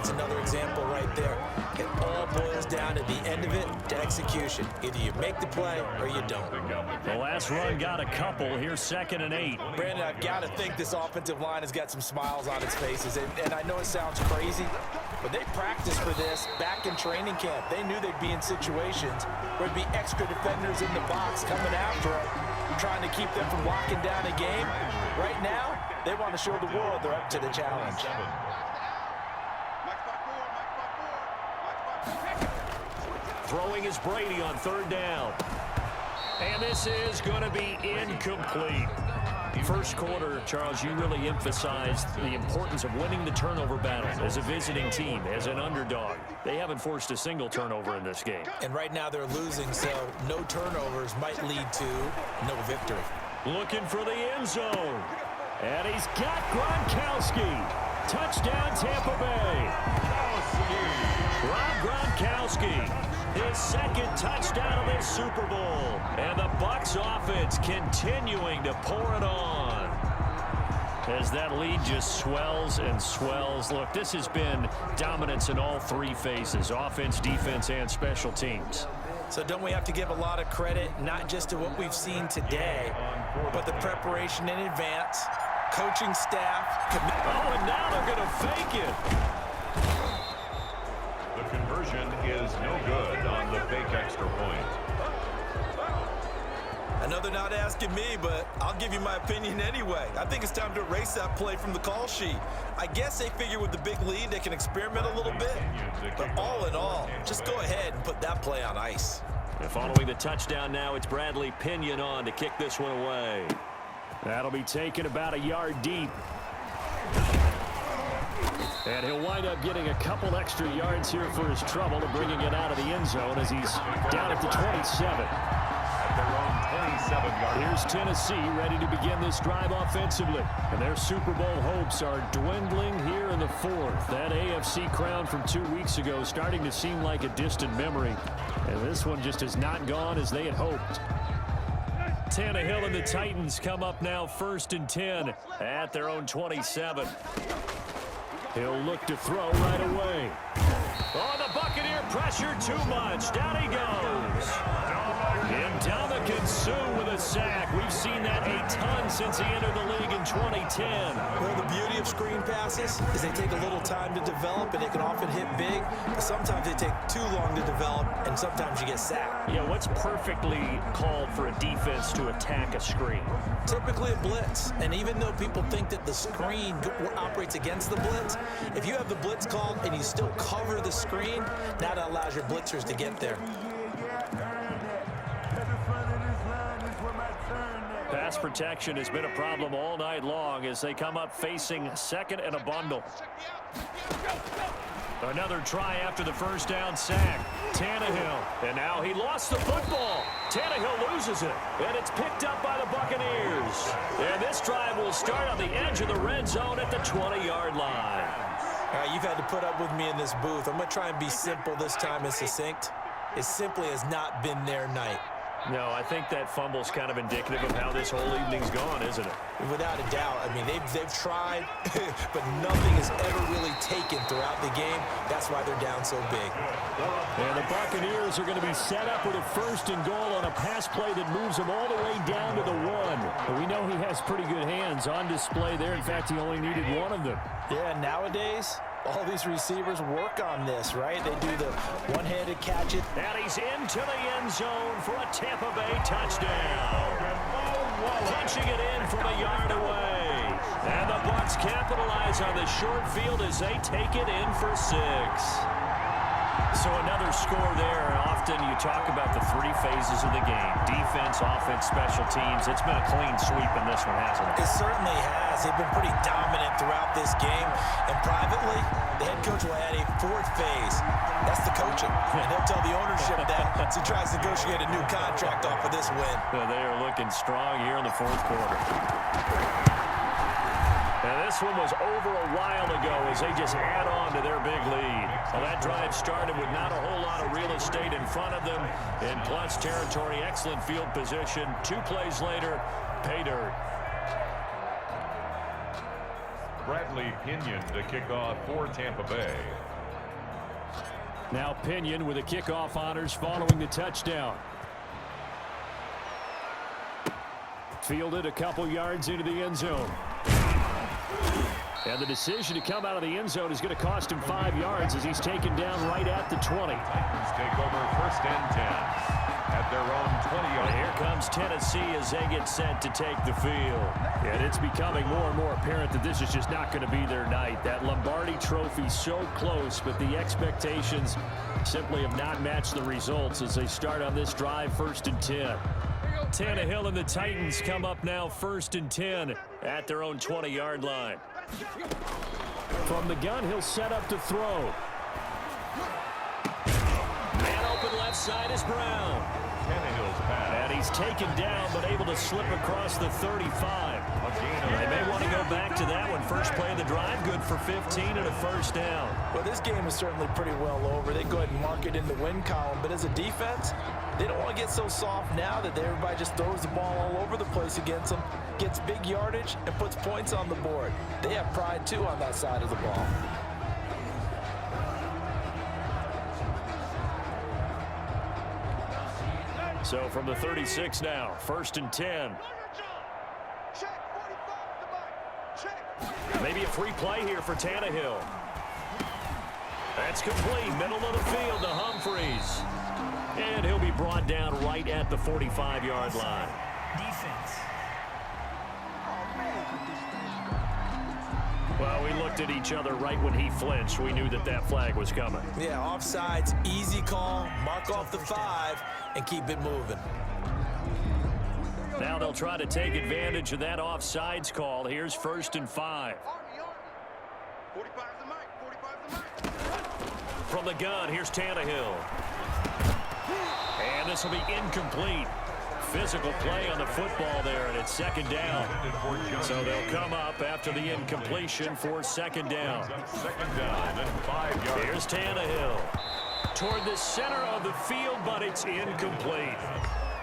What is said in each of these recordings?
That's another example right there. It all boils down at the end of it to execution. Either you make the play or you don't. The last run got a couple. Here's 2nd and 8. Brandon, I've got to think this offensive line has got some smiles on its faces. And I know it sounds crazy, but they practiced for this back in training camp. They knew they'd be in situations where there'd be extra defenders in the box coming after them, trying to keep them from locking down a game. Right now, they want to show the world they're up to the challenge. Throwing is Brady on 3rd down. And this is going to be incomplete. First quarter, Charles, you really emphasized the importance of winning the turnover battle as a visiting team, as an underdog. They haven't forced a single turnover in this game. And right now they're losing, so no turnovers might lead to no victory. Looking for the end zone. And he's got Gronkowski. Touchdown, Tampa Bay. Rob Gronkowski. His 2nd touchdown of this Super Bowl. And the Bucs offense continuing to pour it on. As that lead just swells and swells. Look, this has been dominance in all 3 phases. Offense, defense, and special teams. So don't we have to give a lot of credit, not just to what we've seen today, but the preparation in advance, coaching staff. Oh, and now they're going to fake it. The conversion is no good on the fake extra point. I know they're not asking me, but I'll give you my opinion anyway. I think it's time to erase that play from the call sheet. I guess they figure with the big lead they can experiment a little bit. But all in all, just go ahead and put that play on ice. And following the touchdown now, it's Bradley Pinion on to kick this one away. That'll be taken about a yard deep. And he'll wind up getting a couple extra yards here for his trouble to bringing it out of the end zone as he's down at the 27. At their own 27-yard. Here's Tennessee ready to begin this drive offensively. And their Super Bowl hopes are dwindling here in the 4th. That AFC crown from 2 weeks ago starting to seem like a distant memory. And this one just has not gone as they had hoped. Tannehill and the Titans come up now 1st and 10 at their own 27. He'll look to throw right away. Oh, the Buccaneer pressure too much. Down he goes. And Dominican Sue with a sack. We've seen that a ton since he entered the league in 2010. Well, the beauty of screen passes is they take a little time to develop, and they can often hit big. But sometimes they take too long to develop, and sometimes you get sacked. Yeah, what's perfectly called for a defense to attack a screen? Typically a blitz. And even though people think that the screen operates against the blitz, if you have the blitz called and you still cover the screen, now that allows your blitzers to get there. Pass protection has been a problem all night long as they come up facing 2nd and a bundle. Another try after the first down sack. Tannehill. And now he lost the football. Tannehill loses it. And it's picked up by the Buccaneers. And this drive will start on the edge of the red zone at the 20-yard line. All right, you've had to put up with me in this booth. I'm going to try and be simple this time and succinct. It simply has not been their night. No, I think that fumble's kind of indicative of how this whole evening's gone, isn't it? Without a doubt. I mean, they've tried, but nothing has ever really taken throughout the game. That's why they're down so big. And the Buccaneers are going to be set up with a 1st and goal on a pass play that moves them all the way down to the 1. But we know he has pretty good hands on display there. In fact, he only needed one of them. Yeah, nowadays, all these receivers work on this, right? They do the one-handed catch it. And he's into the end zone for a Tampa Bay touchdown. Punching it in from a yard away. And the Bucs capitalize on the short field as they take it in for 6. So another score there. Often you talk about the 3 phases of the game. Defense, offense, special teams. It's been a clean sweep in this one, hasn't it? It certainly has. They've been pretty dominant throughout this game. And privately, the head coach will add a 4th phase. That's the coaching. And he'll tell the ownership that as he tries to negotiate a new contract off of this win. They are looking strong here in the 4th quarter. And this one was over a while ago as they just add on to their big lead. Well, that drive started with not a whole lot of real estate in front of them. In plus territory, excellent field position. 2 plays later, pay dirt. Bradley Pinion to kick off for Tampa Bay. Now Pinion with the kickoff honors following the touchdown. Fielded a couple yards into the end zone. And the decision to come out of the end zone is going to cost him 5 yards as he's taken down right at the 20. Titans take over 1st and 10 at their own 20-yard. Here comes Tennessee as they get set to take the field. And it's becoming more and more apparent that this is just not going to be their night. That Lombardi trophy so close, but the expectations simply have not matched the results as they start on this drive 1st and 10. Tannehill and the Titans come up now 1st and 10 at their own 20-yard line. From the gun, he'll set up to throw. Man open left side is Brown. Tannehill's pass. And he's taken down, but able to slip across the 35. They may want to go back to that one. First play of the drive, good for 15 and a 1st down. Well, this game is certainly pretty well over. They go ahead and mark it in the win column. But as a defense, they don't want to get so soft now that everybody just throws the ball all over the place against them, gets big yardage, and puts points on the board. They have pride, too, on that side of the ball. So from the 36 now, 1st and 10. Maybe a free play here for Tannehill. That's complete. Middle of the field to Humphries. And he'll be brought down right at the 45-yard line. Defense. Well, we looked at each other right when he flinched. We knew that that flag was coming. Yeah, offsides, easy call, mark off the 5, and keep it moving. Now they'll try to take advantage of that offsides call. Here's 1st and 5. From the gun, here's Tannehill. And this will be incomplete. Physical play on the football there, and it's 2nd down. So they'll come up after the incompletion for 2nd down. 2nd down and 5 yards. Here's Tannehill. Toward the center of the field, but it's incomplete.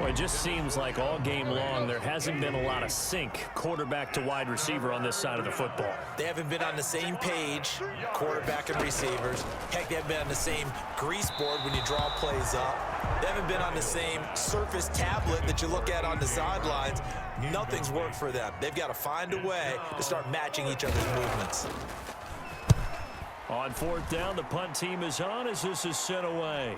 Well, it just seems like all game long there hasn't been a lot of sync quarterback to wide receiver on this side of the football. They haven't been on the same page, quarterback and receivers. Heck, they haven't been on the same grease board when you draw plays up. They haven't been on the same surface tablet that you look at on the sidelines. Nothing's worked for them. They've got to find a way to start matching each other's movements. On 4th down, the punt team is on as this is sent away.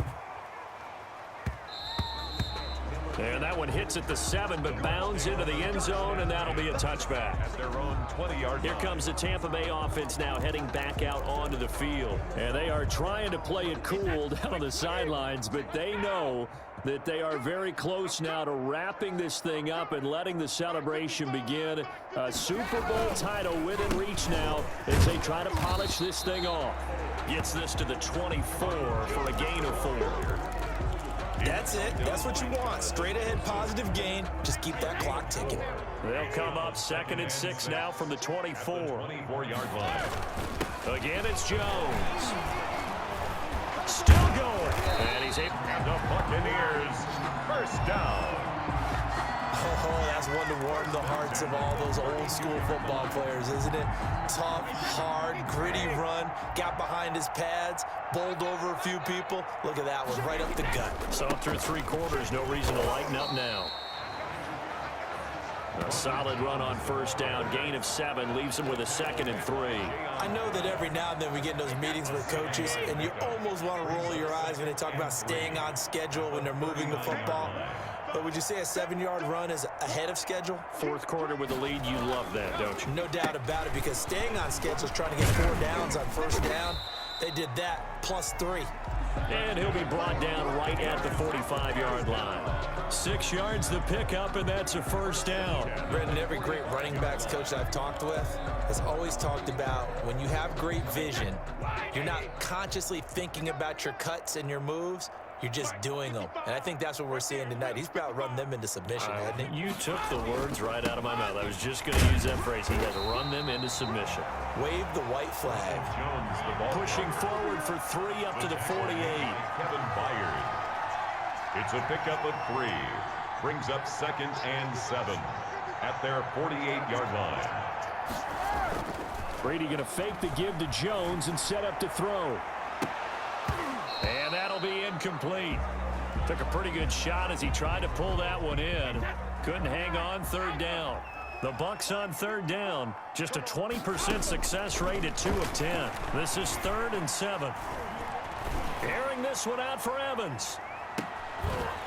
And that one hits at the 7, but bounds into the end zone, and that'll be a touchback. At their own 20-yard line. Here comes the Tampa Bay offense now heading back out onto the field. And they are trying to play it cool down on the sidelines, but they know that they are very close now to wrapping this thing up and letting the celebration begin. A Super Bowl title within reach now as they try to polish this thing off. Gets this to the 24 for a gain of 4. That's it. That's what you want. Straight ahead positive gain. Just keep that clock ticking. They'll come up 2nd and 6 now from the 24. 24-yard line. Again, it's Jones. Still going. And he's able. The Buccaneers, 1st down. Oh, that's one to warm the hearts of all those old school football players, isn't it? Tough, hard, gritty run. Got behind his pads, bowled over a few people. Look at that one, right up the gut. So through 3 quarters, no reason to lighten up now. A solid run on 1st down. Gain of 7 leaves him with a 2nd and 3. I know that every now and then we get in those meetings with coaches, and you almost want to roll your eyes when they talk about staying on schedule when they're moving the football. But would you say a 7-yard run is ahead of schedule? 4th quarter with the lead, you love that, don't you? No doubt about it, because staying on schedule is trying to get 4 downs on 1st down. They did that, plus 3. And he'll be brought down right at the 45-yard line. 6 yards the pickup, and that's a 1st down. Brendan, every great running backs coach I've talked with has always talked about when you have great vision, you're not consciously thinking about your cuts and your moves. You're just doing them. And I think that's what we're seeing tonight. He's about to run them into submission, hasn't he? You took the words right out of my mouth. I was just going to use that phrase. He has run them into submission. Wave the white flag. Jones, the ball. Pushing forward for 3 up to the 48. Kevin Byard. It's a pickup of 3. Brings up 2nd and 7 at their 48-yard line. Brady going to fake the give to Jones and set up to throw. And that'll be incomplete. Took a pretty good shot as he tried to pull that one in. Couldn't hang on. Third down. The Bucs on third down. Just a 20% success rate at 2 of 10. This is 3rd and 7. Airing this one out for Evans.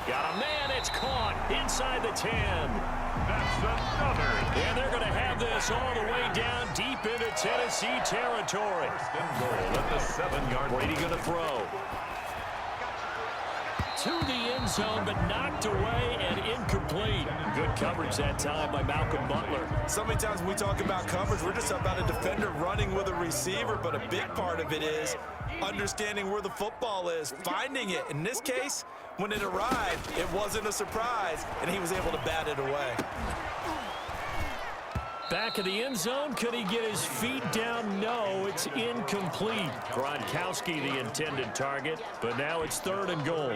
Got a man. It's caught inside the 10. That's another. And they're going to have this all the way down deep into Tennessee territory. First and goal at the 7-yard. Brady going to throw. To the end zone, but knocked away and incomplete. Good coverage that time by Malcolm Butler. So many times when we talk about coverage, we're just about a defender running with a receiver, but a big part of it is understanding where the football is, finding it. In this case, when it arrived, it wasn't a surprise, and he was able to bat it away. Back of the end zone. Could he get his feet down? No, it's incomplete. Gronkowski the intended target, but now it's 3rd and goal.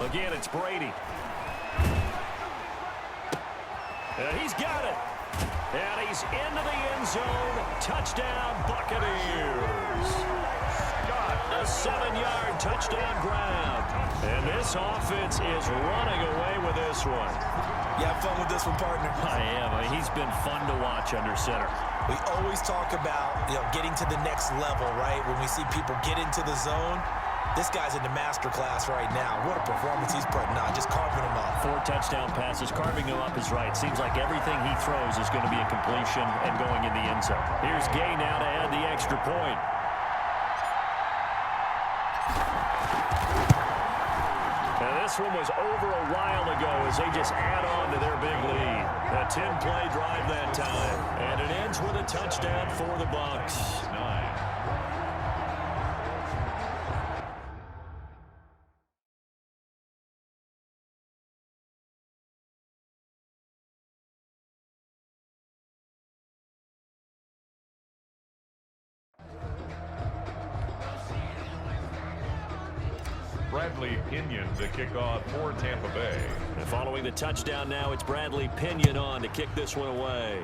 Again, it's Brady. And he's got it. And he's into the end zone. Touchdown, Buccaneers. A 7-yard touchdown grab. And this offense is running away with this one. You have fun with this one, partner? I am. I mean, he's been fun to watch under center. We always talk about, getting to the next level, right? When we see people get into the zone, this guy's in the master class right now. What a performance he's putting on, just carving them up. 4 touchdown passes. Carving them up is right. Seems like everything he throws is going to be a completion and going in the end zone. Here's Gay now to add the extra point. This one was over a while ago as they just add on to their big lead. A 10-play drive that time. And it ends with a touchdown for the Bucs. 9. Bradley Pinion to kick off for Tampa Bay. And following the touchdown now, it's Bradley Pinion on to kick this one away.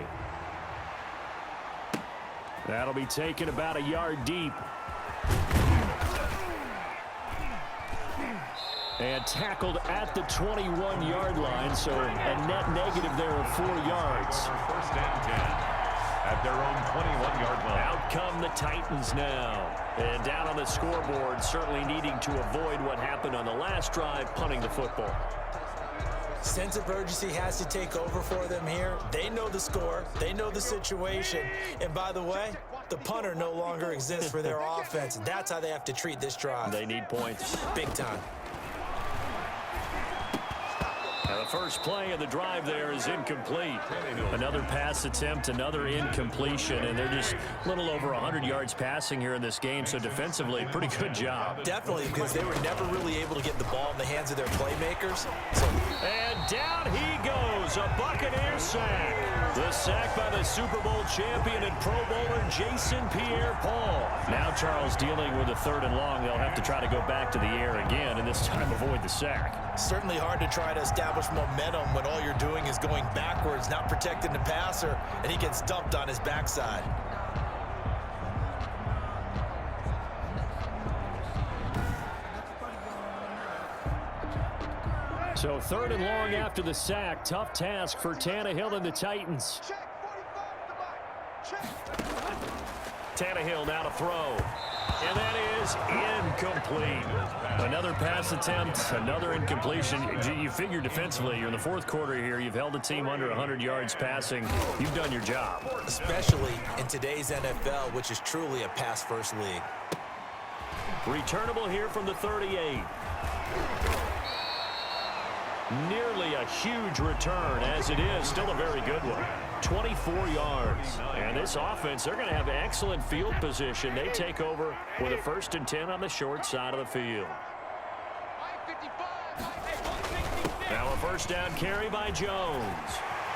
That'll be taken about a yard deep. And tackled at the 21-yard line, so a net negative there of 4 yards. First and 10 at their own 21-yard line. Out come the Titans now. And down on the scoreboard, certainly needing to avoid what happened on the last drive, punting the football. Sense of urgency has to take over for them here. They know the score. They know the situation. And by the way, the punter no longer exists for their offense. That's how they have to treat this drive. They need points. Big time. Now the first play of the drive there is incomplete. Another pass attempt, another incompletion, and they're just a little over 100 yards passing here in this game, so defensively, pretty good job. Definitely, because they were never really able to get the ball in the hands of their playmakers. And down he goes, a Buccaneer sack. The sack by the Super Bowl champion and Pro Bowler Jason Pierre-Paul. Now Charles dealing with a 3rd and long. They'll have to try to go back to the air again, and this time avoid the sack. Certainly hard to try to establish momentum when all you're doing is going backwards, not protecting the passer, and he gets dumped on his backside. So 3rd and long after the sack. Tough task for Tannehill and the Titans. Tannehill now to throw. And that is incomplete. Another pass attempt, another incompletion. You figure defensively, you're in the 4th quarter here. You've held the team under 100 yards passing. You've done your job. Especially in today's NFL, which is truly a pass-first league. Returnable here from the 38. Nearly a huge return, as it is still a very good one. 24 yards. And this offense, they're going to have excellent field position. They take over with a 1st and 10 on the short side of the field. Now a 1st down carry by Jones.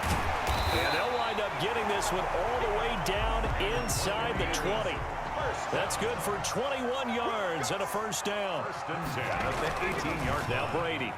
And they'll wind up getting this one all the way down inside the 20. That's good for 21 yards and a 1st down. 1st and 10 at the 18-yard. Now Brady.